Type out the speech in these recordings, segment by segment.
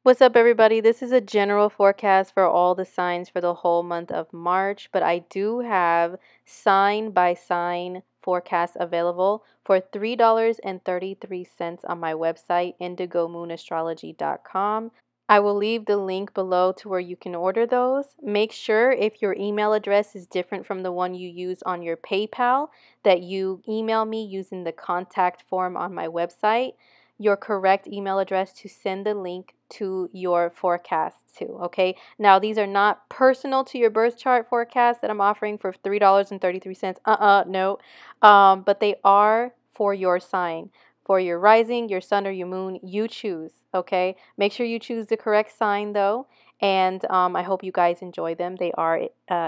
What's up, everybody? This is a general forecast for all the signs for the whole month of March, but I do have sign by sign forecasts available for $3.33 on my website, indigomoon.astrology.com. I will leave the link below to where you can order those. Make sure if your email address is different from the one you use on your PayPal that you email me using the contact form on my website your correct email address to send the link to your forecast to, okay? Now, these are not personal to your birth chart forecast that I'm offering for $3.33. No. But they are for your sign. For your rising, your sun, or your moon, you choose, okay? Make sure you choose the correct sign, though. And I hope you guys enjoy them. They are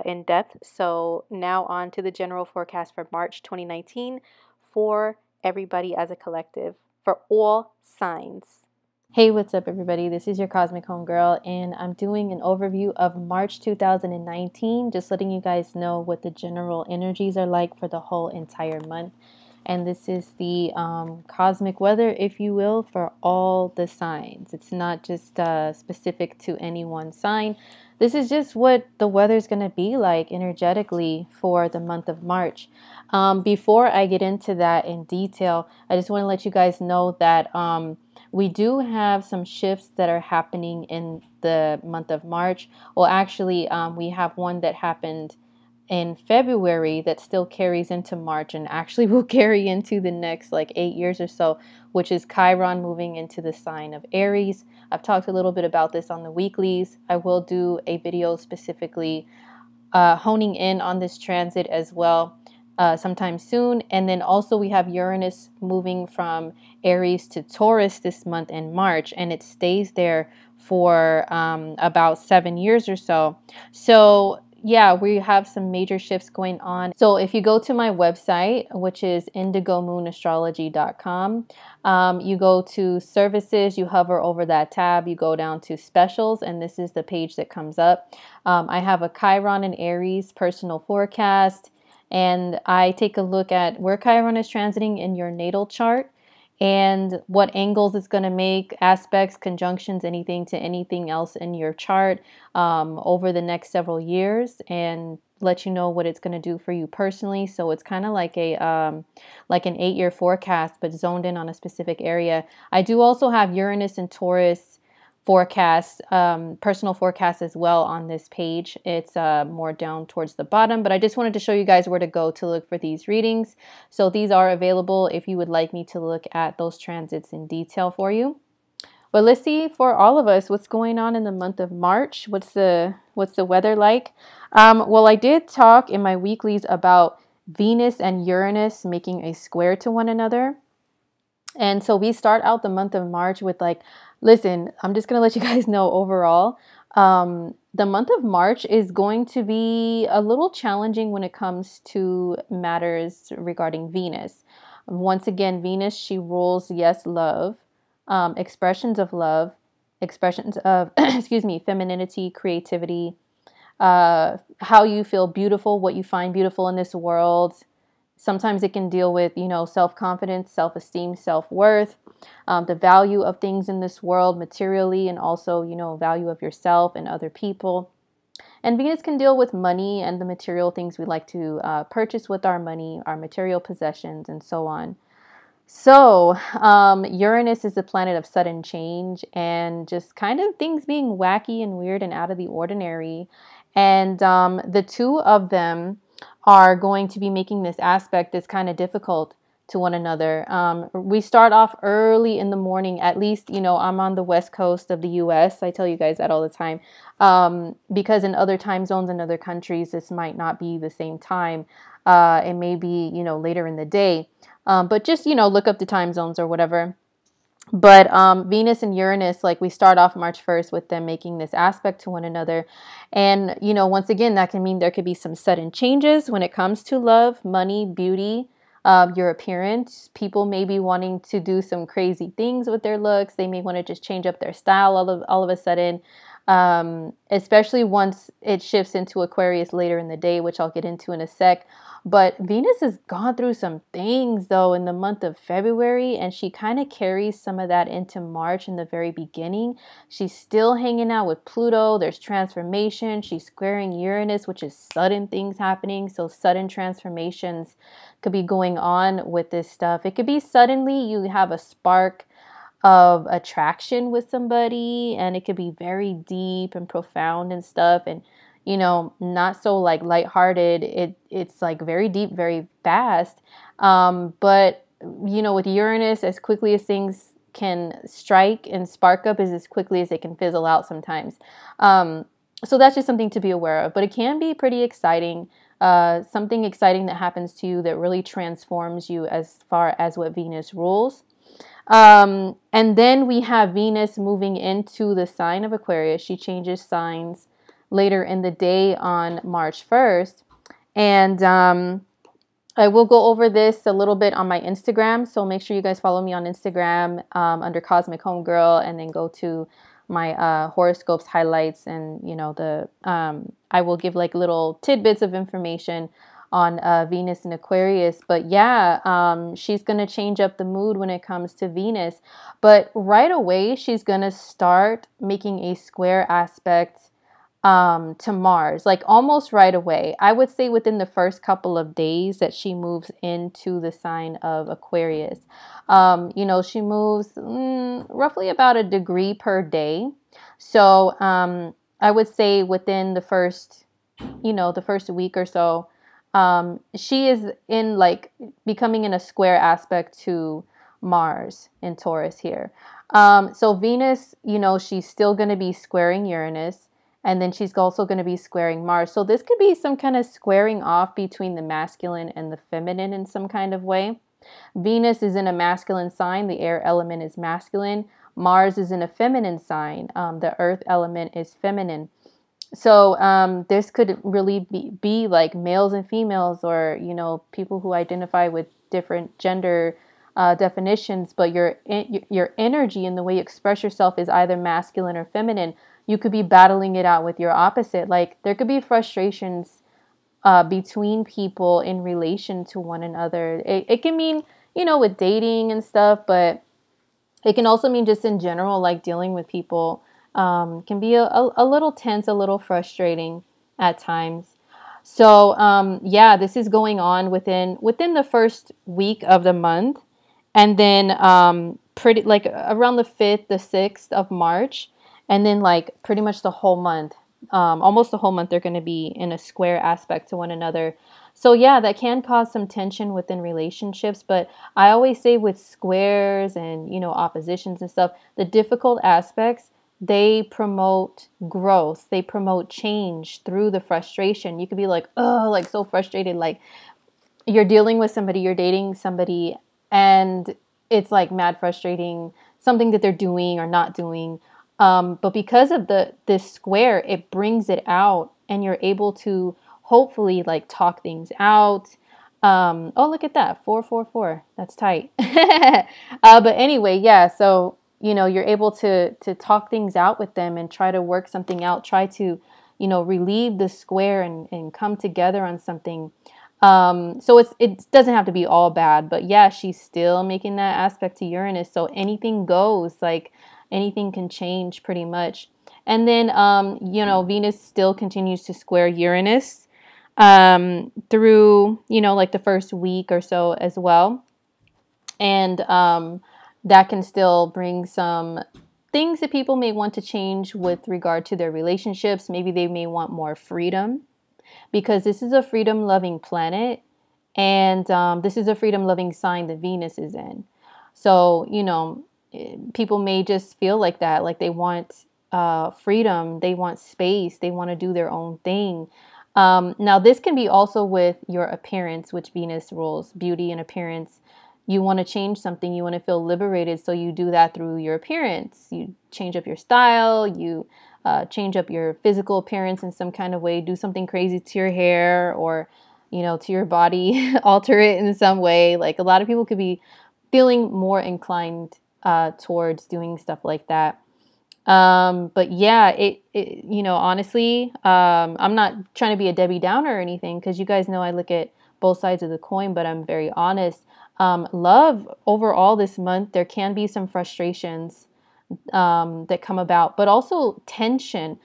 in depth. So now on to the general forecast for March 2019 for everybody as a collective, for all signs. Hey, what's up, everybody? This is your Cosmic Homegirl, and I'm doing an overview of March 2019, just letting you guys know what the general energies are like for the whole entire month. And this is the cosmic weather, if you will, for all the signs. It's not just specific to any one sign. This is just what the weather is going to be like energetically for the month of March. Before I get into that in detail, I just want to let you guys know that we do have some shifts that are happening in the month of March. Well, actually, we have one that happened in February that still carries into March and actually will carry into the next like 8 years or so, which is Chiron moving into the sign of Aries. I've talked a little bit about this on the weeklies. I will do a video specifically honing in on this transit as well sometime soon. And then also we have Uranus moving from Aries to Taurus this month in March, and it stays there for about 7 years or so. So yeah, we have some major shifts going on. So if you go to my website, which is indigomoon.astrology.com, you go to services, you hover over that tab, you go down to specials, and this is the page that comes up. I have a Chiron and Aries personal forecast, and I take a look at where Chiron is transiting in your natal chart and what angles it's going to make, aspects, conjunctions, anything to anything else in your chart over the next several years, and let you know what it's going to do for you personally. So it's kind of like a like an 8-year forecast, but zoned in on a specific area. I do also have Uranus and Taurus forecast, personal forecast as well on this page. It's more down towards the bottom, but I just wanted to show you guys where to go to look for these readings. So these are available if you would like me to look at those transits in detail for you. But let's see for all of us what's going on in the month of March. What's the weather like? Well, I did talk in my weeklies about Venus and Uranus making a square to one another. And so we start out the month of March with like, listen, I'm just going to let you guys know overall, the month of March is going to be a little challenging when it comes to matters regarding Venus. Once again, Venus, she rules, yes, love, expressions of love, expressions of, excuse me, femininity, creativity, how you feel beautiful, what you find beautiful in this world. Sometimes it can deal with, self-confidence, self-esteem, self-worth, the value of things in this world materially, and also, value of yourself and other people. And Venus can deal with money and the material things we like to purchase with our money, our material possessions, and so on. So Uranus is the planet of sudden change and just kind of things being wacky and weird and out of the ordinary. And the two of them are going to be making this aspect that's kind of difficult to one another. We start off early in the morning, at least, I'm on the west coast of the US. I tell you guys that all the time, because in other time zones in other countries, this might not be the same time. It may be, later in the day, but just, look up the time zones or whatever. But Venus and Uranus, like we start off March 1st with them making this aspect to one another. And, once again, that can mean there could be some sudden changes when it comes to love, money, beauty, your appearance. People may be wanting to do some crazy things with their looks. They may want to just change up their style all of a sudden. especially once it shifts into Aquarius later in the day, which I'll get into in a sec. But Venus has gone through some things though in the month of February, and she kind of carries some of that into March in the very beginning. She's still hanging out with Pluto. There's transformation. She's squaring Uranus, which is sudden things happening. So sudden transformations could be going on with this stuff. It could be suddenly you have a spark of attraction with somebody, and it could be very deep and profound and stuff, and not so like lighthearted. It's like very deep, very fast. But with Uranus, as quickly as things can strike and spark up is as quickly as they can fizzle out sometimes. So that's just something to be aware of, but it can be pretty exciting. Something exciting that happens to you that really transforms you as far as what Venus rules. And then we have Venus moving into the sign of Aquarius. She changes signs later in the day on March 1st. And I will go over this a little bit on my Instagram. So make sure you guys follow me on Instagram under Cosmic Homegirl, and then go to my horoscopes highlights. And, I will give like little tidbits of information on Venus and Aquarius. But yeah, she's going to change up the mood when it comes to Venus. But right away, she's going to start making a square aspect to Mars, like almost right away. I would say within the first couple of days that she moves into the sign of Aquarius. She moves roughly about a degree per day. So I would say within the first week or so, she is in like becoming in a square aspect to Mars in Taurus here. So Venus, she's still going to be squaring Uranus, and then she's also going to be squaring Mars. So this could be some kind of squaring off between the masculine and the feminine in some kind of way. Venus is in a masculine sign. The air element is masculine. Mars is in a feminine sign. The earth element is feminine. So this could really be like males and females, or, people who identify with different gender definitions, but your energy and the way you express yourself is either masculine or feminine. You could be battling it out with your opposite. Like there could be frustrations between people in relation to one another. It can mean, with dating and stuff, but it can also mean just in general, like dealing with people can be a little tense, a little frustrating at times. So yeah, this is going on within the first week of the month, and then pretty like around the 5th, the 6th of March, and then like pretty much the whole month, almost the whole month, they're going to be in a square aspect to one another. So yeah, that can cause some tension within relationships, but I always say with squares and, oppositions and stuff, the difficult aspects, they promote growth. They promote change through the frustration. You could be like, oh, like so frustrated, like you're dealing with somebody, you're dating somebody, and it's like mad frustrating, something that they're doing or not doing. But because of this square, it brings it out, and you're able to hopefully like talk things out. Oh, look at that. 444. That's tight. But anyway, yeah. So, you're able to talk things out with them and try to work something out, try to, relieve the square and come together on something. So it doesn't have to be all bad, but yeah, she's still making that aspect to Uranus. So anything goes, like anything can change pretty much. And then, Venus still continues to square Uranus through, like the first week or so as well. And that can still bring some things that people may want to change with regard to their relationships. Maybe they may want more freedom, because this is a freedom-loving planet, and this is a freedom-loving sign that Venus is in. So, people may just feel like that, like they want freedom, they want space, they want to do their own thing. Now, this can be also with your appearance, which Venus rules, beauty and appearance. You want to change something, you want to feel liberated, so you do that through your appearance. You change up your style, you change up your physical appearance in some kind of way, do something crazy to your hair or, to your body, alter it in some way. Like a lot of people could be feeling more inclined towards doing stuff like that. But yeah, you know, honestly, I'm not trying to be a Debbie Downer or anything, because you guys know I look at both sides of the coin, but I'm very honest. Love overall this month, there can be some frustrations that come about, but also tension.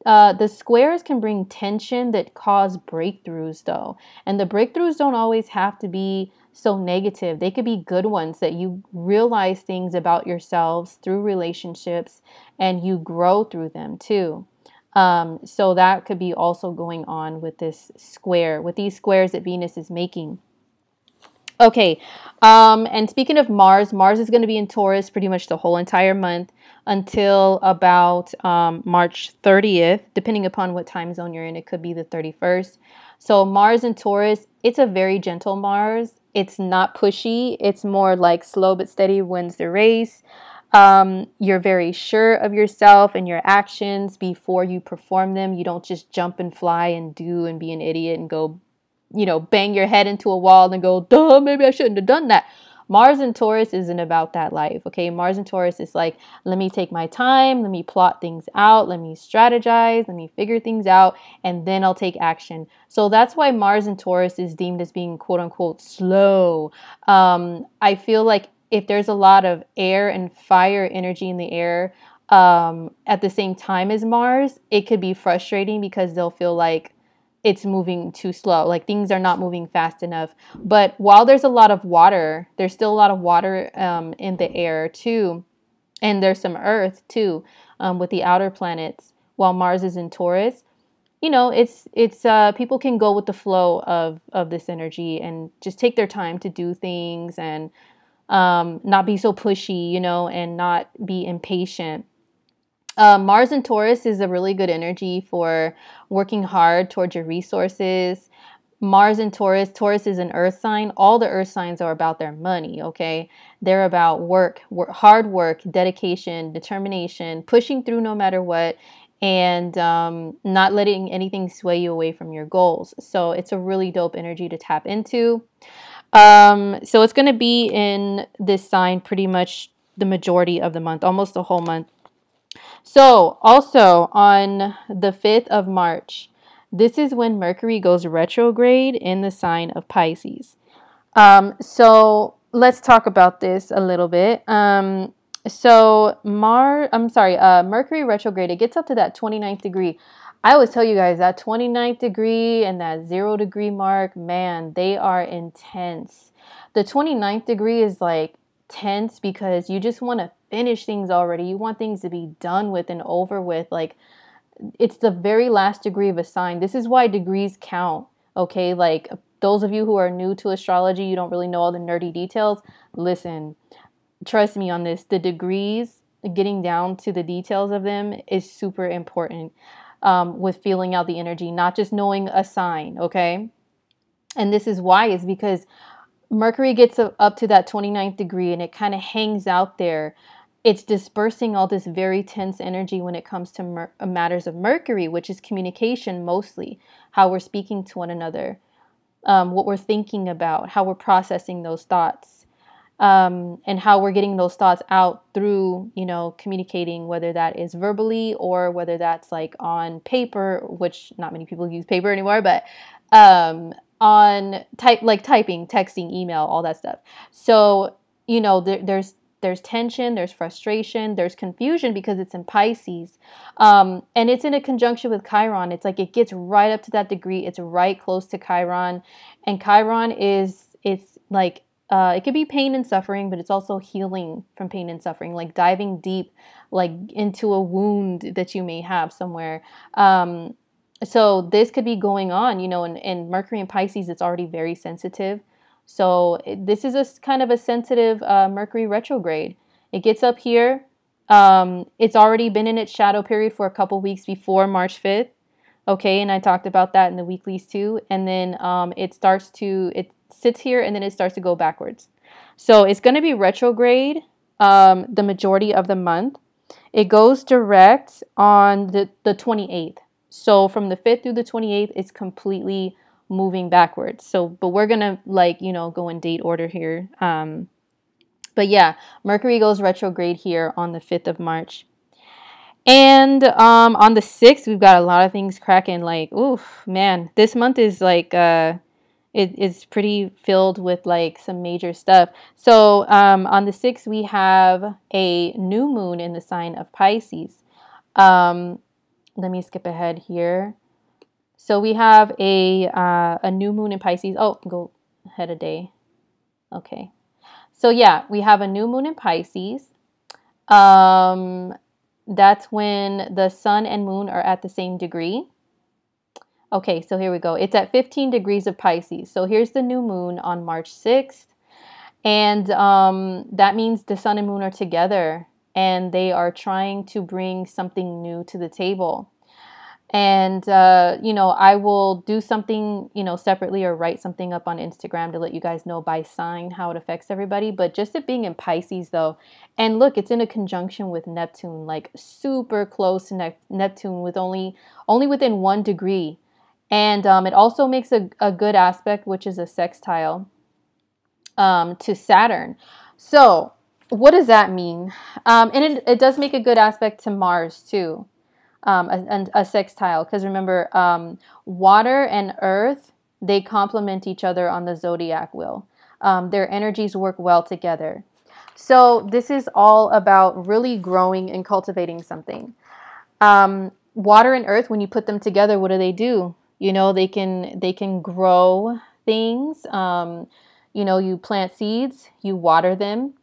The squares can bring tension that cause breakthroughs, though. And the breakthroughs don't always have to be so negative. They could be good ones, that you realize things about yourselves through relationships and you grow through them too. So that could be also going on with this square, with these squares that Venus is making. Okay. And speaking of Mars, Mars is going to be in Taurus pretty much the whole entire month until about March 30th, depending upon what time zone you're in. It could be the 31st. So Mars in Taurus, it's a very gentle Mars. It's not pushy. It's more like slow but steady wins the race. You're very sure of yourself and your actions before you perform them. You don't just jump and fly and do and be an idiot and go, you know, bang your head into a wall and go, duh, maybe I shouldn't have done that. Mars and Taurus isn't about that life, okay? Mars and Taurus is like, let me take my time, let me plot things out, let me strategize, let me figure things out, and then I'll take action. So that's why Mars and Taurus is deemed as being quote unquote slow. I feel like if there's a lot of air and fire energy in the air at the same time as Mars, it could be frustrating because they'll feel like it's moving too slow, like things are not moving fast enough. But while there's a lot of water, there's still a lot of water in the air too, and there's some earth too, with the outer planets. While Mars is in Taurus, you know, it's people can go with the flow of this energy and just take their time to do things, and not be so pushy, you know, and not be impatient. Mars and Taurus is a really good energy for working hard towards your resources. Mars and Taurus, Taurus is an earth sign. All the earth signs are about their money, okay? They're about hard work, dedication, determination, pushing through no matter what, and not letting anything sway you away from your goals. So it's a really dope energy to tap into. So it's going to be in this sign pretty much the majority of the month, almost the whole month. So also on the 5th of March, this is when Mercury goes retrograde in the sign of Pisces. So let's talk about this a little bit. Mercury retrograde, it gets up to that 29th degree. I always tell you guys that 29th degree and that 0 degree mark, man, they are intense. The 29th degree is like tense because you just want to finish things already. You want things to be done with and over with. Like, it's the very last degree of a sign. This is why degrees count, okay? Like, those of you who are new to astrology, you don't really know all the nerdy details. Listen, trust me on this. The degrees, getting down to the details of them is super important with feeling out the energy, not just knowing a sign, okay? And this is why, is because Mercury gets up to that 29th degree and it kind of hangs out there. It's dispersing all this very tense energy when it comes to matters of Mercury, which is communication mostly, how we're speaking to one another, what we're thinking about, how we're processing those thoughts, and how we're getting those thoughts out through, you know, communicating, whether that is verbally or whether that's like on paper, which not many people use paper anymore, but on typing, texting, email, all that stuff. So, you know, there's tension, there's frustration, there's confusion because it's in Pisces. And it's in a conjunction with Chiron. It's like it gets right up to that degree. It's right close to Chiron. And Chiron it's like, it could be pain and suffering, but it's also healing from pain and suffering, like diving deep, like into a wound that you may have somewhere. So this could be going on, you know, and Mercury in Pisces, it's already very sensitive. So this is a kind of a sensitive Mercury retrograde. It gets up here. It's already been in its shadow period for a couple weeks before March 5th. Okay, and I talked about that in the weeklies too. And then it sits here and then it starts to go backwards. So it's going to be retrograde the majority of the month. It goes direct on the 28th. So from the 5th through the 28th, it's completely moving backwards. So, but we're going to go in date order here. But yeah, Mercury goes retrograde here on the 5th of March. And on the 6th, we've got a lot of things cracking. Like, oof, man, this month is like it's pretty filled with like some major stuff. So on the 6th, we have a new moon in the sign of Pisces. Let me skip ahead here. So we have a new moon in Pisces. Oh, go ahead a day. Okay. So yeah, we have a new moon in Pisces. That's when the sun and moon are at the same degree. Okay, so here we go. It's at 15 degrees of Pisces. So here's the new moon on March 6th. And that means the sun and moon are together and they are trying to bring something new to the table. And, I will do something, separately or write something up on Instagram to let you guys know by sign how it affects everybody. But just it being in Pisces, though, and look, it's in a conjunction with Neptune, like super close to Neptune with only within 1 degree. And it also makes a good aspect, which is a sextile to Saturn. So what does that mean? And it does make a good aspect to Mars, too. A sextile, because remember, water and earth, they complement each other on the zodiac wheel. Their energies work well together. So this is all about really growing and cultivating something. Water and earth, when you put them together, what do? They can grow things. You plant seeds, you water them,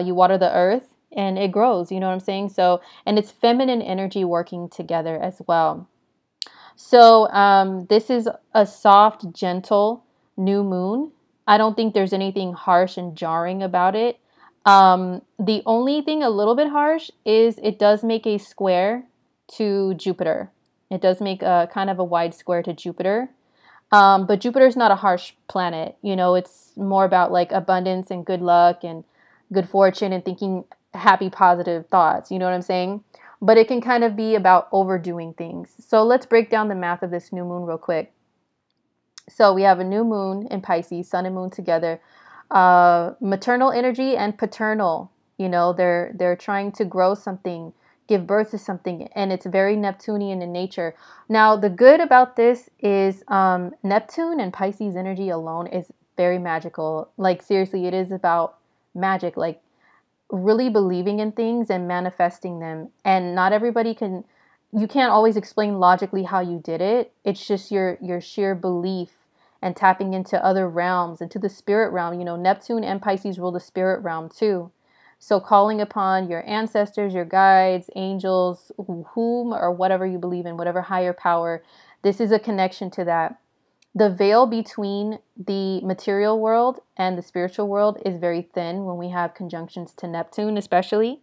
you water the earth, and it grows, you know what I'm saying? So, and it's feminine energy working together as well. So, this is a soft, gentle new moon. I don't think there's anything harsh and jarring about it. The only thing a little bit harsh is it does make a square to Jupiter. It does make a kind of a wide square to Jupiter. But Jupiter's not a harsh planet. It's more about like abundance and good luck and good fortune and thinking happy, positive thoughts. You know what I'm saying? But it can kind of be about overdoing things. So let's break down the math of this new moon real quick. So we have a new moon in Pisces, sun and moon together. Maternal energy and paternal. They're trying to grow something, give birth to something, and it's very Neptunian in nature. Now, the good about this is Neptune and Pisces energy alone is very magical. Like, seriously, it is about magic, like really believing in things and manifesting them. And not everybody you can't always explain logically how you did it. It's just your sheer belief and tapping into other realms, into the spirit realm. Neptune and Pisces rule the spirit realm too. So calling upon your ancestors, your guides, angels, whom or whatever you believe in, whatever higher power, this is a connection to that. The veil between the material world and the spiritual world is very thin when we have conjunctions to Neptune, especially.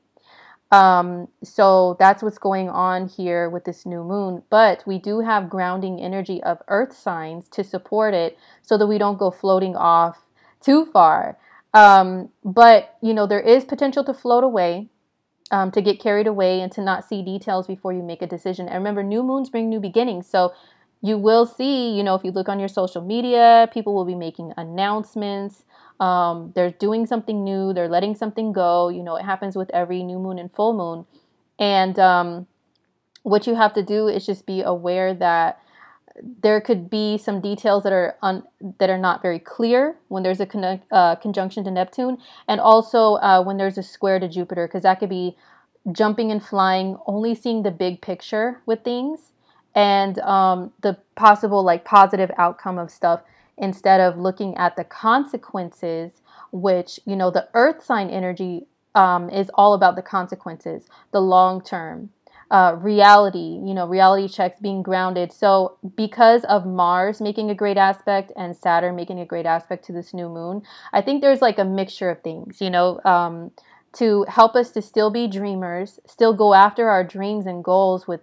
So that's what's going on here with this new moon. But we do have grounding energy of earth signs to support it so that we don't go floating off too far. But there is potential to float away, to get carried away and to not see details before you make a decision. And remember, new moons bring new beginnings. So you will see, if you look on your social media, people will be making announcements. They're doing something new. They're letting something go. It happens with every new moon and full moon. And what you have to do is just be aware that there could be some details that are not very clear when there's a conjunction to Neptune, and also when there's a square to Jupiter, because that could be jumping and flying, only seeing the big picture with things and the possible like positive outcome of stuff instead of looking at the consequences, which the Earth sign energy is all about the consequences, the long term. Reality checks, being grounded. So because of Mars making a great aspect and Saturn making a great aspect to this new moon, I think there's like a mixture of things, to help us to still be dreamers, still go after our dreams and goals with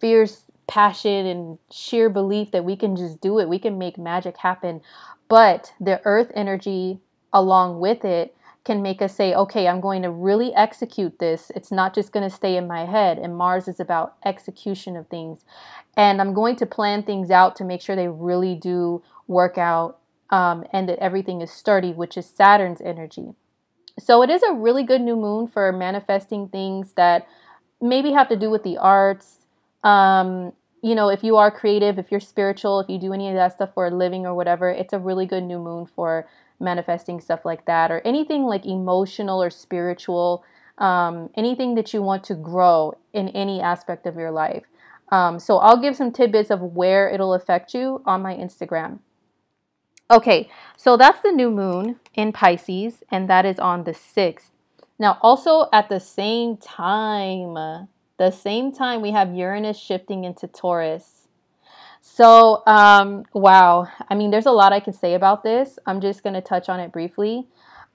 fierce passion and sheer belief that we can just do it. We can make magic happen. But the earth energy along with it can make us say, okay, I'm going to really execute this. It's not just going to stay in my head. And Mars is about execution of things. And I'm going to plan things out to make sure they really do work out, and that everything is sturdy, which is Saturn's energy. So it is a really good new moon for manifesting things that maybe have to do with the arts. You know, if you are creative, if you're spiritual, if you do any of that stuff for a living or whatever, it's a really good new moon for manifesting stuff like that, or anything like emotional or spiritual, anything that you want to grow in any aspect of your life. So I'll give some tidbits of where it'll affect you on my Instagram. Okay, so that's the new moon in Pisces, and that is on the 6th. Now, also at the same time, we have Uranus shifting into Taurus. So, wow. I mean, there's a lot I can say about this. I'm just going to touch on it briefly.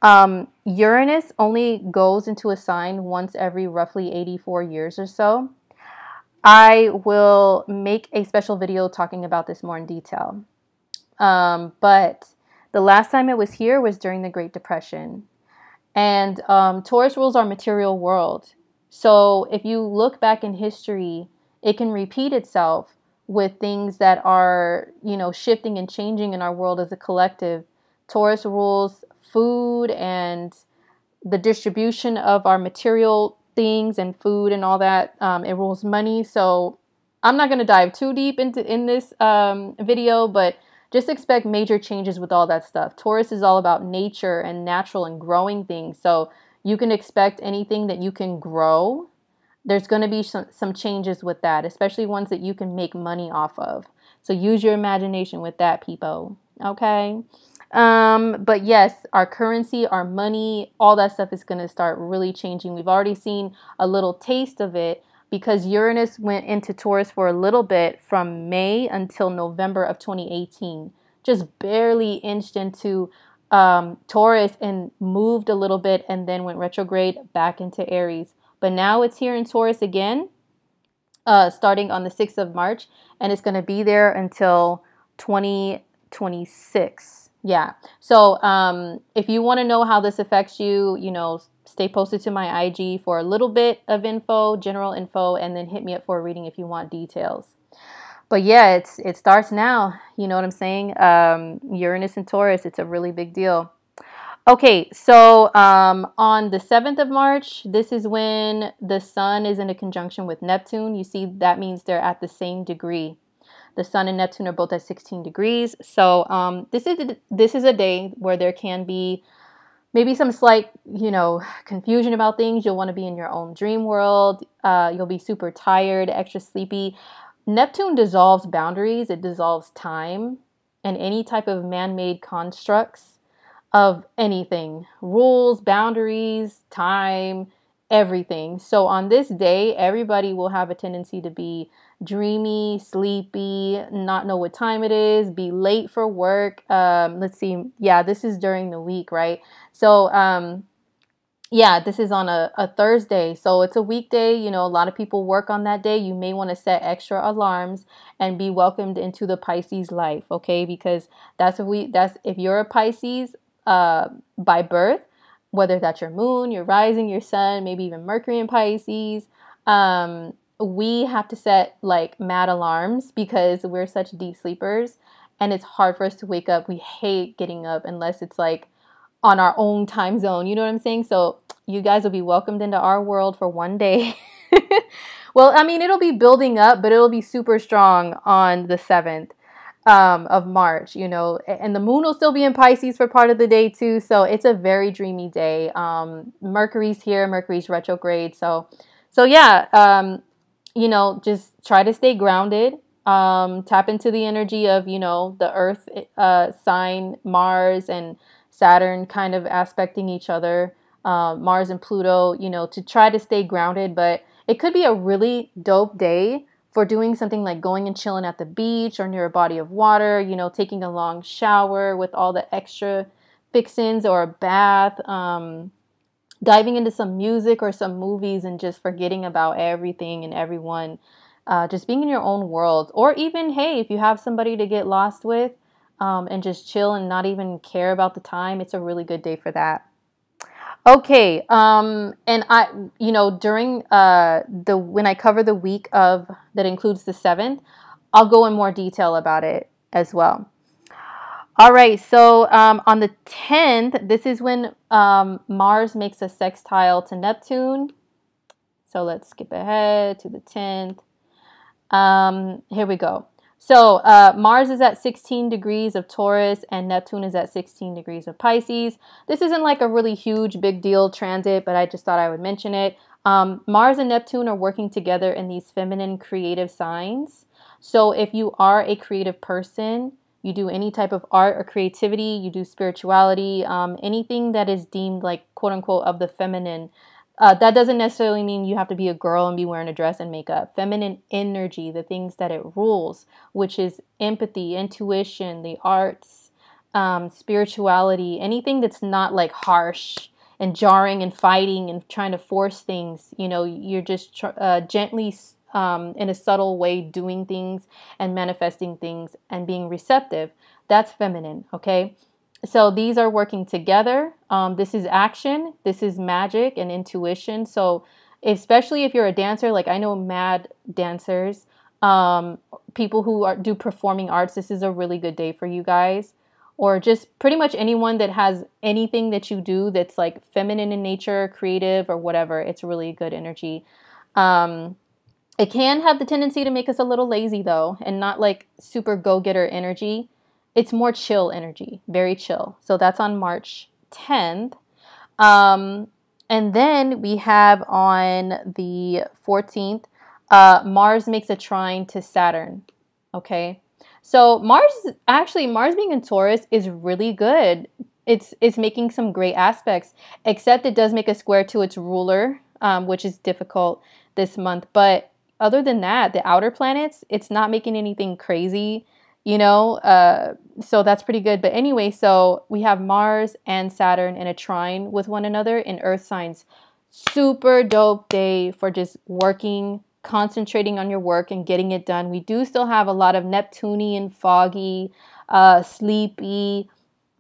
Uranus only goes into a sign once every roughly 84 years or so. I will make a special video talking about this more in detail. But the last time it was here was during the Great Depression. And Taurus rules our material world. So if you look back in history, it can repeat itself with things that are, you know, shifting and changing in our world as a collective. Taurus rules food and the distribution of our material things and food and all that. It rules money. So I'm not going to dive too deep in this video, but just expect major changes with all that stuff. Taurus is all about nature and natural and growing things. So you can expect anything that you can grow. There's going to be some changes with that, especially ones that you can make money off of. So use your imagination with that, people. Okay. But yes, our currency, our money, all that stuff is going to start really changing. We've already seen a little taste of it, because Uranus went into Taurus for a little bit from May until November of 2018. Just barely inched into Taurus and moved a little bit and then went retrograde back into Aries. But now it's here in Taurus again, starting on the 6th of March, and it's going to be there until 2026. Yeah. So if you want to know how this affects you, you know, stay posted to my IG for a little bit of info, general info, and then hit me up for a reading if you want details. But yeah, it starts now. You know what I'm saying? Uranus and Taurus, it's a really big deal. Okay, so on the 7th of March, this is when the sun is in a conjunction with Neptune. You see, that means they're at the same degree. The sun and Neptune are both at 16 degrees. So this is a day where there can be maybe some slight, you know, confusion about things. You'll want to be in your own dream world. You'll be super tired, extra sleepy. Neptune dissolves boundaries. It dissolves time and any type of man-made constructs of anything. Rules, boundaries, time, everything. So on this day, everybody will have a tendency to be dreamy, sleepy, not know what time it is, be late for work. Let's see. Yeah, this is during the week, right? So, yeah, this is on a Thursday. So it's a weekday. You know, a lot of people work on that day. You may want to set extra alarms and be welcomed into the Pisces life, okay? Because that's if you're a Pisces by birth, whether that's your moon, your rising, your sun, maybe even Mercury in Pisces, we have to set like mad alarms because we're such deep sleepers and it's hard for us to wake up. We hate getting up unless it's like on our own time zone. You know what I'm saying? So you guys will be welcomed into our world for one day. Well, I mean, it'll be building up, but it'll be super strong on the 7th of March, you know, and the moon will still be in Pisces for part of the day too. So it's a very dreamy day. Mercury's here, Mercury's retrograde. So yeah, you know, just try to stay grounded. Tap into the energy of, you know, the Earth sign, Mars and Saturn kind of aspecting each other, Mars and Pluto, you know, to try to stay grounded. But it could be a really dope day for doing something like going and chilling at the beach or near a body of water, you know, taking a long shower with all the extra fixins or a bath, diving into some music or some movies and just forgetting about everything and everyone, just being in your own world. Or even, hey, if you have somebody to get lost with and just chill and not even care about the time, it's a really good day for that. Okay, and I, you know, during when I cover the week of that includes the 7th, I'll go in more detail about it as well. All right, so on the 10th, this is when Mars makes a sextile to Neptune. So let's skip ahead to the 10th. Here we go. So Mars is at 16 degrees of Taurus and Neptune is at 16 degrees of Pisces. This isn't like a really huge big deal transit, but I just thought I would mention it. Mars and Neptune are working together in these feminine creative signs. So if you are a creative person, you do any type of art or creativity, you do spirituality, anything that is deemed like quote unquote of the feminine. That doesn't necessarily mean you have to be a girl and be wearing a dress and makeup. Feminine energy, the things that it rules, which is empathy, intuition, the arts, spirituality, anything that's not like harsh and jarring and fighting and trying to force things. You know, you're just gently, in a subtle way, doing things and manifesting things and being receptive. That's feminine, okay? So these are working together. This is action. This is magic and intuition. So especially if you're a dancer, like I know mad dancers, people who do performing arts, this is a really good day for you guys. Or just pretty much anyone that has anything that you do that's like feminine in nature, creative or whatever. It's really good energy. It can have the tendency to make us a little lazy though, and not like super go-getter energy. It's more chill energy, very chill. So that's on March 10th. And then we have on the 14th, Mars makes a trine to Saturn. Okay. So Mars being in Taurus is really good. It's making some great aspects, except it does make a square to its ruler, which is difficult this month. But other than that, the outer planets, it's not making anything crazy, you know, so that's pretty good. But anyway, so we have Mars and Saturn in a trine with one another in Earth signs. Super dope day for just working, concentrating on your work and getting it done. We do still have a lot of Neptunian, foggy, sleepy,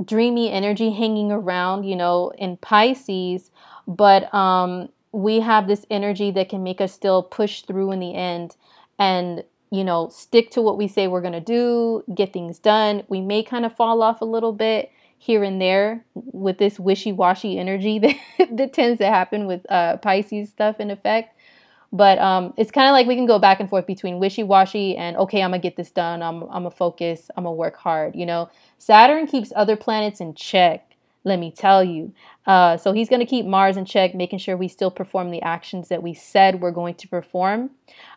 dreamy energy hanging around, you know, in Pisces. But we have this energy that can make us still push through in the end and, you know, stick to what we say we're going to do, get things done. We may kind of fall off a little bit here and there with this wishy-washy energy that tends to happen with Pisces stuff in effect. But it's kind of like we can go back and forth between wishy-washy and, okay, I'm going to get this done. I'm going to focus. I'm going to work hard. You know, Saturn keeps other planets in check, let me tell you. So he's going to keep Mars in check, making sure we still perform the actions that we said we're going to perform.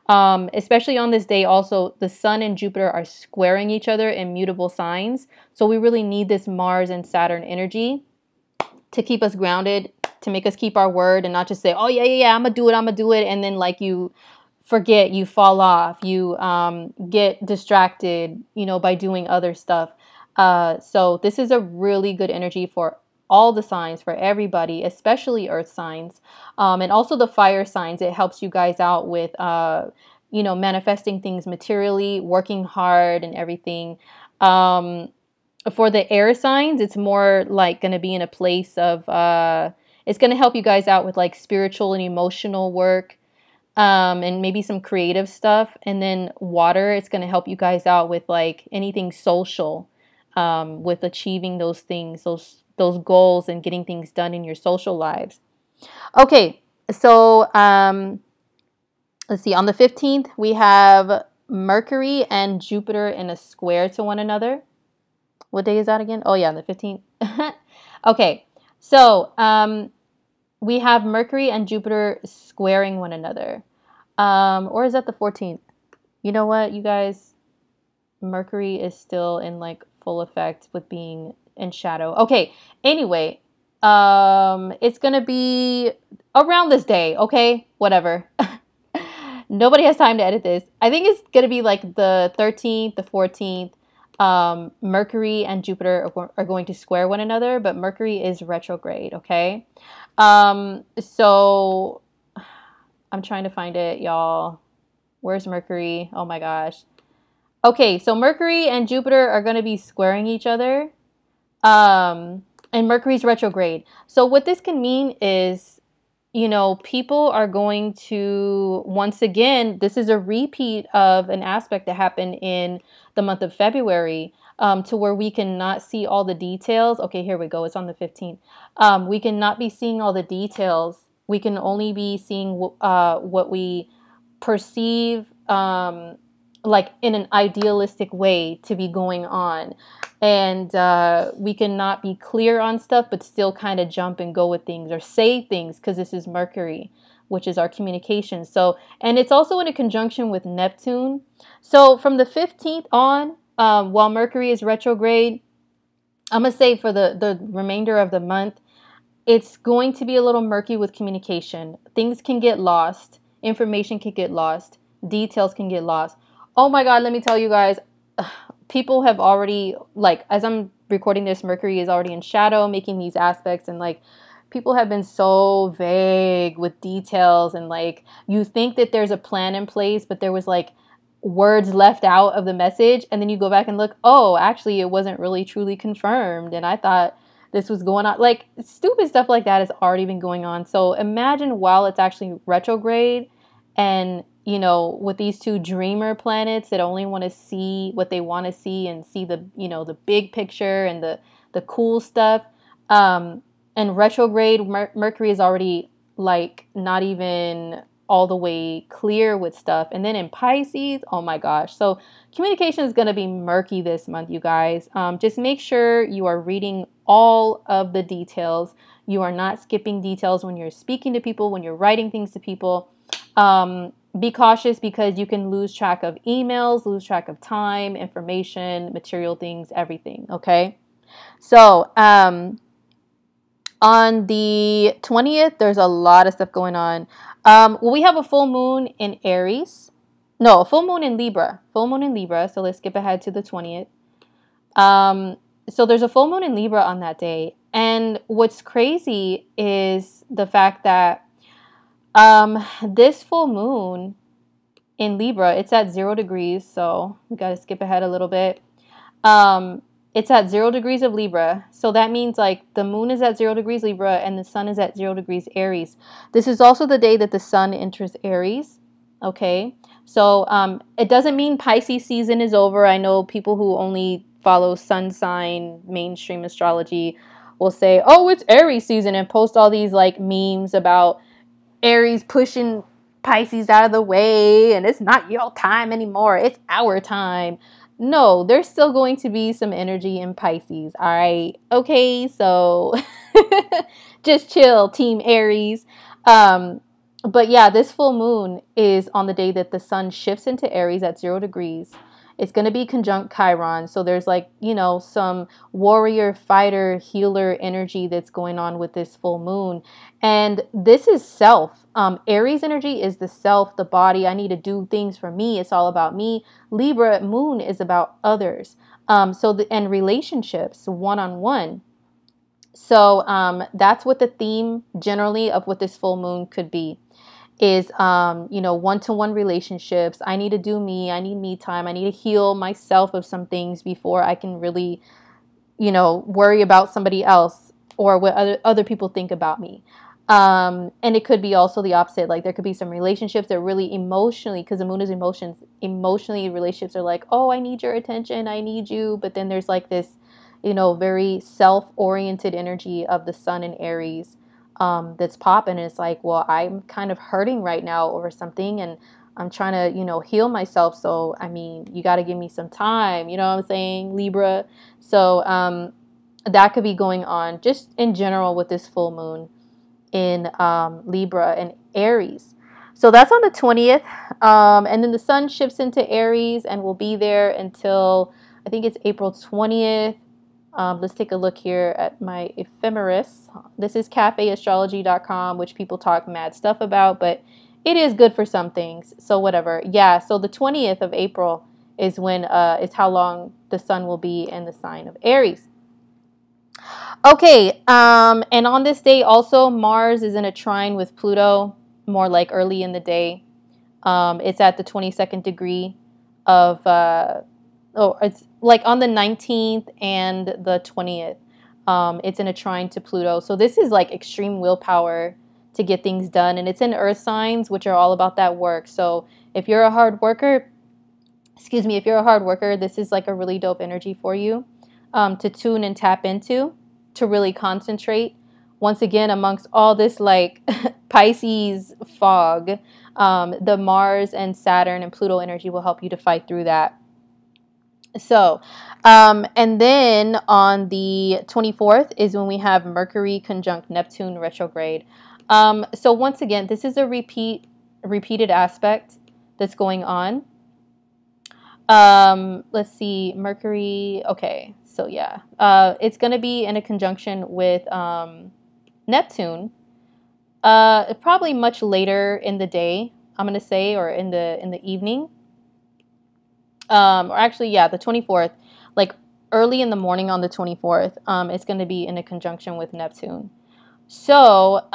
Especially on this day, also, the Sun and Jupiter are squaring each other in mutable signs. So we really need this Mars and Saturn energy to keep us grounded, to make us keep our word and not just say, oh, yeah, I'm going to do it. And then like you forget, you fall off, you get distracted, you know, by doing other stuff. So this is a really good energy for all the signs, for everybody, especially earth signs. And also the fire signs. It helps you guys out with, you know, manifesting things materially, working hard and everything. For the air signs, it's more like going to be in a place of, it's going to help you guys out with like spiritual and emotional work, and maybe some creative stuff. And then water, it's going to help you guys out with like anything social, with achieving those things, those goals and getting things done in your social lives. Okay, so let's see. On the 15th, we have Mercury and Jupiter in a square to one another. What day is that again? Oh, yeah, the 15th. Okay, so we have Mercury and Jupiter squaring one another. Or is that the 14th? You know what, you guys? Mercury is still in like full effect with being in shadow. Okay, anyway, it's going to be around this day, okay? Whatever. Nobody has time to edit this. I think it's going to be like the 13th, the 14th. Mercury and Jupiter are going to square one another, but Mercury is retrograde, okay? So I'm trying to find it, y'all. Where's Mercury? Oh my gosh. Okay, so Mercury and Jupiter are going to be squaring each other. And Mercury's retrograde. So what this can mean is, you know, people are going to, once again, this is a repeat of an aspect that happened in the month of February, to where we cannot see all the details. Okay, here we go. It's on the 15th. We cannot be seeing all the details We can only be seeing what we perceive like in an idealistic way to be going on. And we cannot be clear on stuff, but still kind of jump and go with things or say things, because this is Mercury, which is our communication. So, and it's also in a conjunction with Neptune. So from the 15th on, while Mercury is retrograde, I'm going to say for the remainder of the month, it's going to be a little murky with communication. Things can get lost. Information can get lost. Details can get lost. Oh my God, let me tell you guys, people have already, like, as I'm recording this, Mercury is already in shadow, making these aspects, and like, people have been so vague with details, and like, you think that there's a plan in place, but there was like words left out of the message, and then you go back and look, oh, actually it wasn't really truly confirmed, and I thought this was going on. Like, stupid stuff like that has already been going on. So imagine while it's actually retrograde, and you know, with these two dreamer planets that only want to see what they want to see and see the, you know, the big picture and the cool stuff. And retrograde, Mercury is already like not even all the way clear with stuff. And then in Pisces, oh my gosh. So communication is going to be murky this month, you guys. Just make sure you are reading all of the details. You are not skipping details when you're speaking to people, when you're writing things to people. Be cautious, because you can lose track of emails, lose track of time, information, material things, everything. Okay. So, on the 20th, there's a lot of stuff going on. Well, we have a full moon in Aries. No, a full moon in Libra. Full moon in Libra. So let's skip ahead to the 20th. So there's a full moon in Libra on that day. And what's crazy is the fact that this full moon in Libra, it's at 0 degrees. So we got to skip ahead a little bit. It's at 0 degrees of Libra. So that means like the moon is at 0 degrees Libra and the sun is at 0 degrees Aries. This is also the day that the sun enters Aries. Okay. So, it doesn't mean Pisces season is over. I know people who only follow sun sign mainstream astrology will say, oh, it's Aries season, and post all these like memes about Aries pushing Pisces out of the way, and it's not your time anymore, it's our time. No, there's still going to be some energy in Pisces, all right? Okay, so just chill, Team Aries. But yeah, this full moon is on the day that the sun shifts into Aries at 0 degrees. It's going to be conjunct Chiron. So there's like, you know, some warrior, fighter, healer energy that's going on with this full moon. And this is self. Aries energy is the self, the body. I need to do things for me. It's all about me. Libra moon is about others. And relationships, one-on-one. So that's what the theme generally of what this full moon could be. Is, you know, one-to-one relationships. I need to do me. I need me time. I need to heal myself of some things before I can really, you know, worry about somebody else or what other people think about me. And it could be also the opposite. Like there could be some relationships that really emotionally, because the moon is emotions, emotionally relationships are like, oh, I need your attention. I need you. But then there's like this, you know, very self-oriented energy of the sun in Aries. That's popping. And it's like, well, I'm kind of hurting right now over something, and I'm trying to, you know, heal myself. So, I mean, you got to give me some time. You know what I'm saying, Libra? So, that could be going on just in general with this full moon in Libra and Aries. So that's on the 20th. And then the sun shifts into Aries and will be there until, I think it's April 20th. Let's take a look here at my ephemeris. This is cafeastrology.com, which people talk mad stuff about, but it is good for some things. So whatever. Yeah, so the 20th of April is when is how long the sun will be in the sign of Aries. Okay, and on this day also Mars is in a trine with Pluto, more like early in the day. It's at the 22nd degree of it's like on the 19th and the 20th. It's in a trine to Pluto. So this is like extreme willpower to get things done. And it's in earth signs, which are all about that work. So if you're a hard worker, this is like a really dope energy for you to tune and tap into, to really concentrate once again, amongst all this like Pisces fog, the Mars and Saturn and Pluto energy will help you to fight through that. So, and then on the 24th is when we have Mercury conjunct Neptune retrograde. So once again, this is a repeated aspect that's going on. Let's see, Mercury. Okay, so yeah, it's going to be in a conjunction with Neptune. Probably much later in the day, I'm going to say, or in the evening. Or actually, yeah, the 24th, like early in the morning on the 24th, it's going to be in a conjunction with Neptune. So,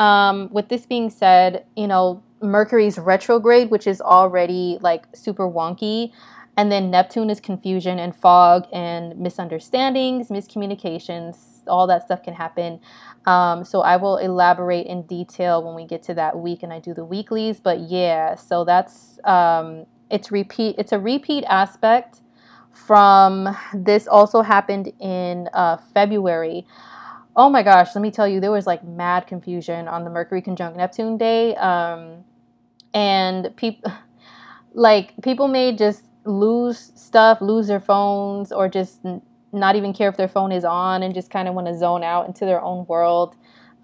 with this being said, you know, Mercury's retrograde, which is already like super wonky, and then Neptune is confusion and fog and misunderstandings, miscommunications, all that stuff can happen. So I will elaborate in detail when we get to that week and I do the weeklies. But yeah, so that's it's a repeat aspect from this. Also happened in February. Oh my gosh, let me tell you, there was like mad confusion on the Mercury conjunct Neptune day. And people may just lose stuff, lose their phones, or just not even care if their phone is on and just kind of want to zone out into their own world.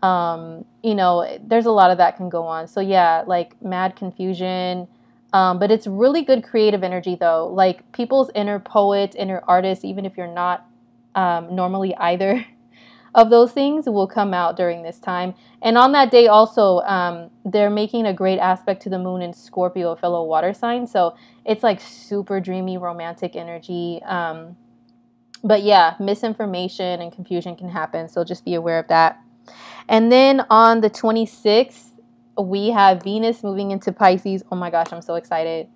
You know, there's a lot of that can go on. So yeah, like mad confusion. But it's really good creative energy though. Like people's inner poets, inner artists, even if you're not normally either of those things, will come out during this time. And on that day also, they're making a great aspect to the moon in Scorpio, a fellow water sign. So it's like super dreamy, romantic energy. But yeah, misinformation and confusion can happen. So just be aware of that. And then on the 26th, we have Venus moving into Pisces. Oh my gosh, I'm so excited.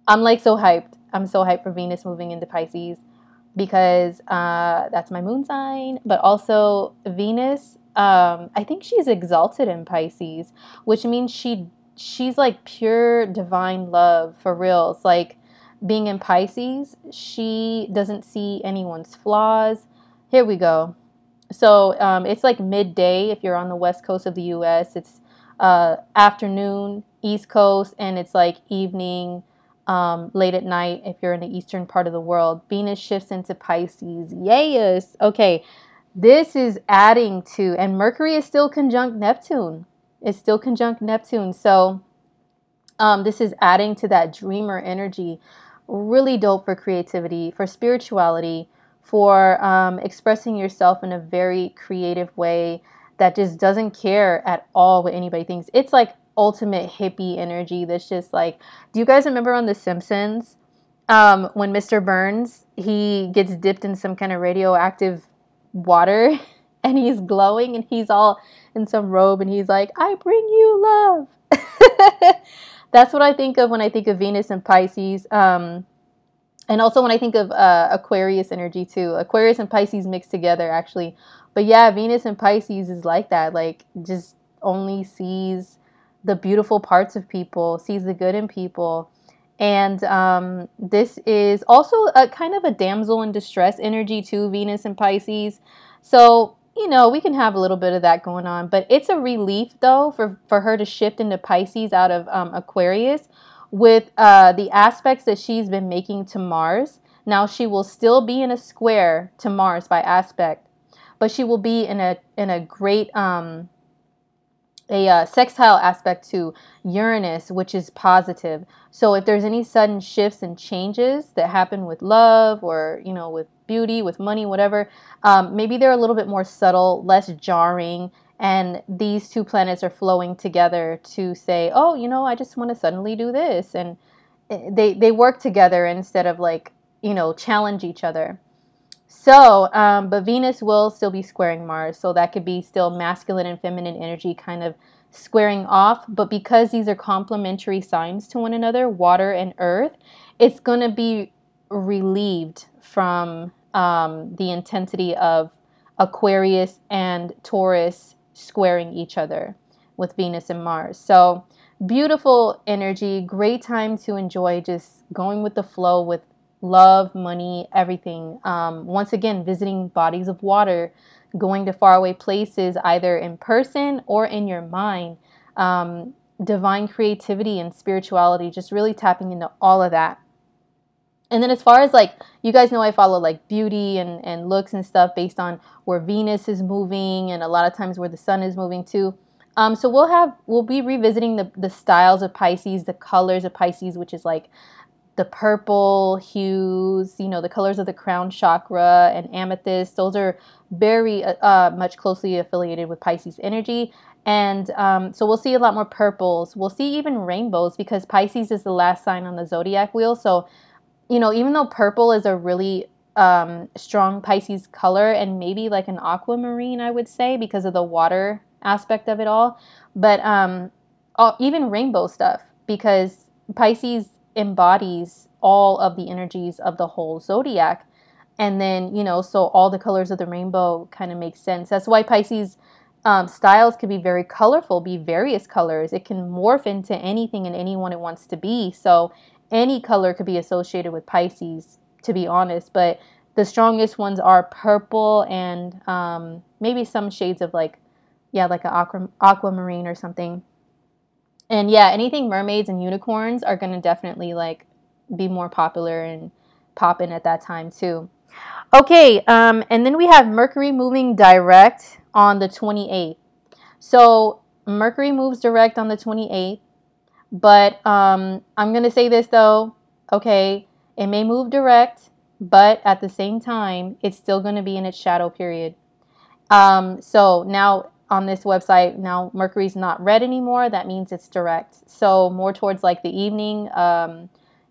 I'm like so hyped. I'm so hyped for Venus moving into Pisces because that's my moon sign. But also Venus, I think she's exalted in Pisces, which means she's like pure divine love for real. It's like being in Pisces, she doesn't see anyone's flaws. Here we go. So it's like midday if you're on the west coast of the U.S. It's afternoon, East Coast, and it's like evening, late at night if you're in the eastern part of the world. Venus shifts into Pisces. Yes. Okay. This is adding to, and Mercury is still conjunct Neptune. It's still conjunct Neptune. So this is adding to that dreamer energy. Really dope for creativity, for spirituality, for expressing yourself in a very creative way that just doesn't care at all what anybody thinks. It's like ultimate hippie energy that's just like, do you guys remember on The Simpsons when Mr. Burns, he gets dipped in some kind of radioactive water and he's glowing and he's all in some robe and he's like, I bring you love. That's what I think of when I think of Venus and Pisces. And also when I think of Aquarius energy too. Aquarius and Pisces mixed together actually. But yeah, Venus and Pisces is like that. Like just only sees the beautiful parts of people, sees the good in people. And this is also a kind of a damsel in distress energy too, Venus and Pisces. So, you know, we can have a little bit of that going on. But it's a relief though for her to shift into Pisces out of Aquarius with the aspects that she's been making to Mars. Now she will still be in a square to Mars by aspect, but she will be in a great sextile aspect to Uranus, which is positive. So if there's any sudden shifts and changes that happen with love or, you know, with beauty, with money, whatever, maybe they're a little bit more subtle, less jarring. And these two planets are flowing together to say, oh, you know, I just want to suddenly do this. And they work together instead of like, you know, challenge each other. So, but Venus will still be squaring Mars. So that could be still masculine and feminine energy kind of squaring off. But because these are complementary signs to one another, water and earth, it's going to be relieved from the intensity of Aquarius and Taurus squaring each other with Venus and Mars. So beautiful energy, great time to enjoy just going with the flow with love, money, everything. Once again, visiting bodies of water, going to faraway places, either in person or in your mind. Divine creativity and spirituality, just really tapping into all of that. And then as far as like, you guys know I follow like beauty and looks and stuff based on where Venus is moving and a lot of times where the sun is moving too. So we'll be revisiting the styles of Pisces, the colors of Pisces, which is like the purple hues, you know, the colors of the crown chakra and amethyst. Those are very much closely affiliated with Pisces energy. And so we'll see a lot more purples. We'll see even rainbows because Pisces is the last sign on the zodiac wheel. So, you know, even though purple is a really strong Pisces color and maybe like an aquamarine, I would say, because of the water aspect of it all. But even rainbow stuff, because Pisces embodies all of the energies of the whole zodiac. And then, you know, so all the colors of the rainbow kind of make sense. That's why Pisces styles can be very colorful, be various colors. It can morph into anything and anyone it wants to be. So any color could be associated with Pisces, to be honest. But the strongest ones are purple and maybe some shades of like, yeah, like an aquamarine or something. And yeah, anything mermaids and unicorns are going to definitely like be more popular and pop in at that time too. Okay, and then we have Mercury moving direct on the 28th. So Mercury moves direct on the 28th, but I'm going to say this though, okay, it may move direct, but at the same time, it's still going to be in its shadow period. So now on this website, now Mercury's not red anymore. That means it's direct. So more towards like the evening,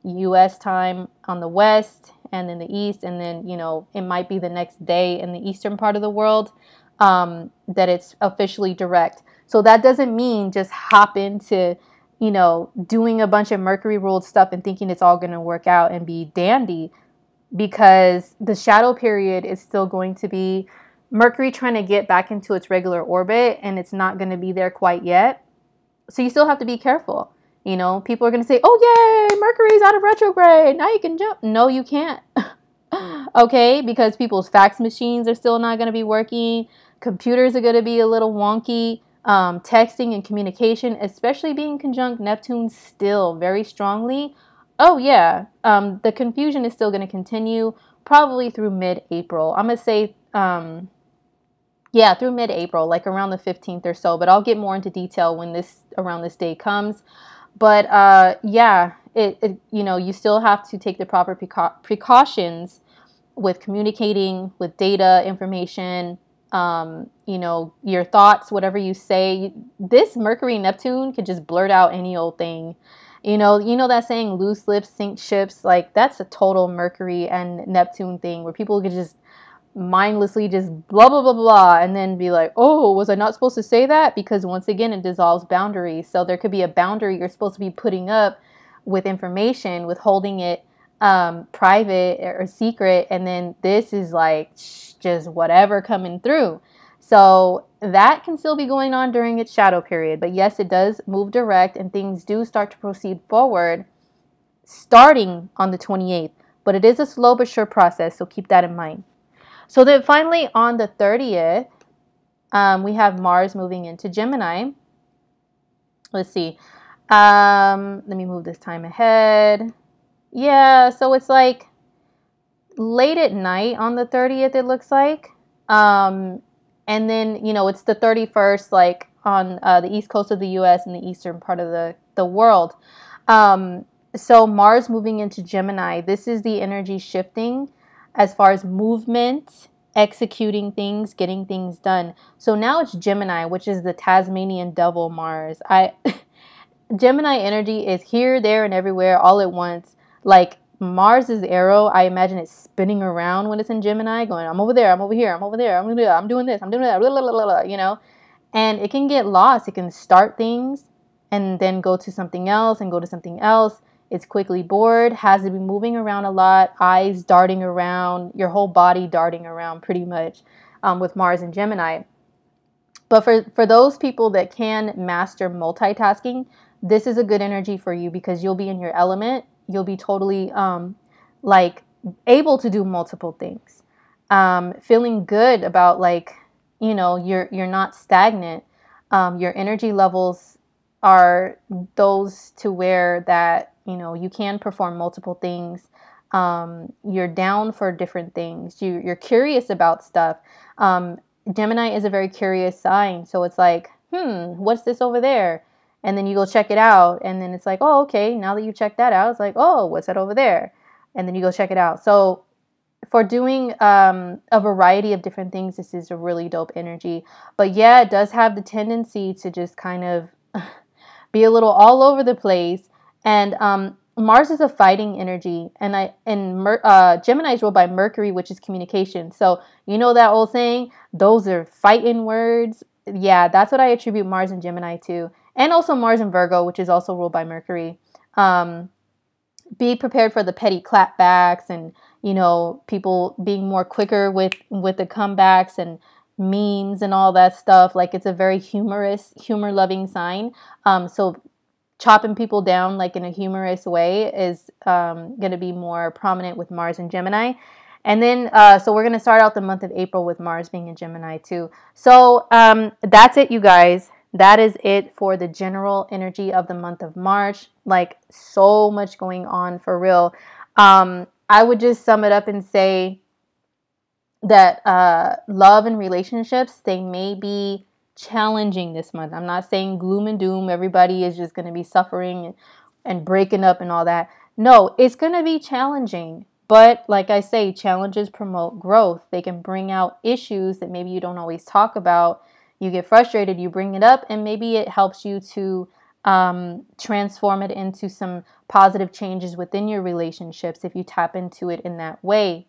U.S. time on the west and in the east. And then, you know, it might be the next day in the eastern part of the world that it's officially direct. So that doesn't mean just hop into, you know, doing a bunch of Mercury ruled stuff and thinking it's all going to work out and be dandy, because the shadow period is still going to be Mercury trying to get back into its regular orbit, and it's not going to be there quite yet. So you still have to be careful. You know, people are going to say, oh, yay, Mercury's out of retrograde. Now you can jump. No, you can't. Okay, because people's fax machines are still not going to be working. Computers are going to be a little wonky. Texting and communication, especially being conjunct Neptune still very strongly. Oh, yeah. The confusion is still going to continue probably through mid-April. I'm going to say... yeah, through mid-April, like around the 15th or so. But I'll get more into detail when around this day comes. But yeah, you know, you still have to take the proper precautions with communicating with data, information, you know, your thoughts, whatever you say. This Mercury Neptune could just blurt out any old thing. You know that saying, loose lips sink ships? Like, that's a total Mercury and Neptune thing where people could just mindlessly just blah blah blah blah and then be like, oh, was I not supposed to say that? Because once again, it dissolves boundaries. So there could be a boundary you're supposed to be putting up with information, with holding it private or secret, and then this is like just whatever coming through. So that can still be going on during its shadow period. But yes, it does move direct and things do start to proceed forward starting on the 28th. But it is a slow but sure process, so keep that in mind. So then finally on the 30th, we have Mars moving into Gemini. Let's see. Let me move this time ahead. Yeah, so it's like late at night on the 30th, it looks like. And then, you know, it's the 31st, like on the east coast of the U.S. and the eastern part of the world. So Mars moving into Gemini, this is the energy shifting as far as movement, executing things, getting things done. So now it's Gemini, which is the Tasmanian devil Mars. Gemini energy is here, there, and everywhere all at once. Like Mars's arrow, I imagine it's spinning around when it's in Gemini, going, I'm over there, I'm over here, I'm over there, I'm doing this, I'm doing that, blah, blah, blah, blah, you know? And it can get lost. It can start things and then go to something else and go to something else. It's quickly bored, has to be moving around a lot, eyes darting around, your whole body darting around pretty much with Mars and Gemini. But for those people that can master multitasking, this is a good energy for you because you'll be in your element. You'll be totally like able to do multiple things. Feeling good about like you know, you're not stagnant. Your energy levels are those to where that, you know, you can perform multiple things. You're down for different things. You're curious about stuff. Gemini is a very curious sign. So it's like, what's this over there? And then you go check it out. And then it's like, oh, okay, now that you checked that out, it's like, oh, what's that over there? And then you go check it out. So for doing a variety of different things, this is a really dope energy. But yeah, it does have the tendency to just kind of be a little all over the place. And Mars is a fighting energy, and Gemini is ruled by Mercury, which is communication. So you know that old saying, those are fighting words. Yeah, that's what I attribute Mars and Gemini to. And also Mars and Virgo, which is also ruled by Mercury. Be prepared for the petty clapbacks and, you know, people being more quicker with the comebacks and memes and all that stuff. Like, it's a very humor-loving sign. So chopping people down like in a humorous way is going to be more prominent with Mars and Gemini. And then, so we're going to start out the month of April with Mars being in Gemini too. So that's it, you guys. That is it for the general energy of the month of March. Like, so much going on for real. I would just sum it up and say that love and relationships, they may be challenging this month. I'm not saying gloom and doom. Everybody is just going to be suffering and breaking up and all that. No, it's going to be challenging. But like I say, challenges promote growth. They can bring out issues that maybe you don't always talk about. You get frustrated, you bring it up, and maybe it helps you to transform it into some positive changes within your relationships if you tap into it in that way.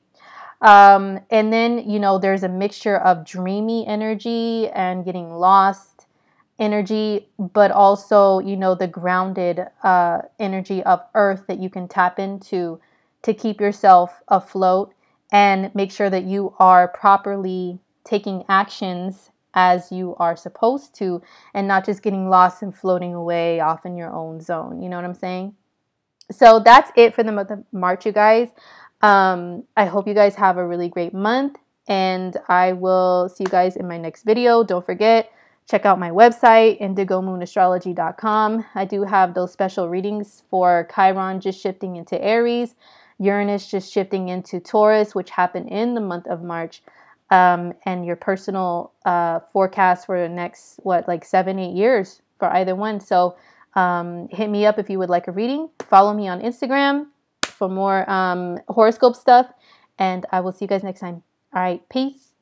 And then, you know, there's a mixture of dreamy energy and getting lost energy, but also, you know, the grounded energy of earth that you can tap into to keep yourself afloat and make sure that you are properly taking actions as you are supposed to, and not just getting lost and floating away off in your own zone. You know what I'm saying? So that's it for the month of March, you guys. I hope you guys have a really great month, and I will see you guys in my next video. Don't forget, check out my website, indigomoonastrology.com. I do have those special readings for Chiron just shifting into Aries, Uranus just shifting into Taurus, which happened in the month of March. And your personal forecast for the next, like 7-8 years for either one. So hit me up if you would like a reading. Follow me on Instagram for more horoscope stuff. And I will see you guys next time. All right, peace.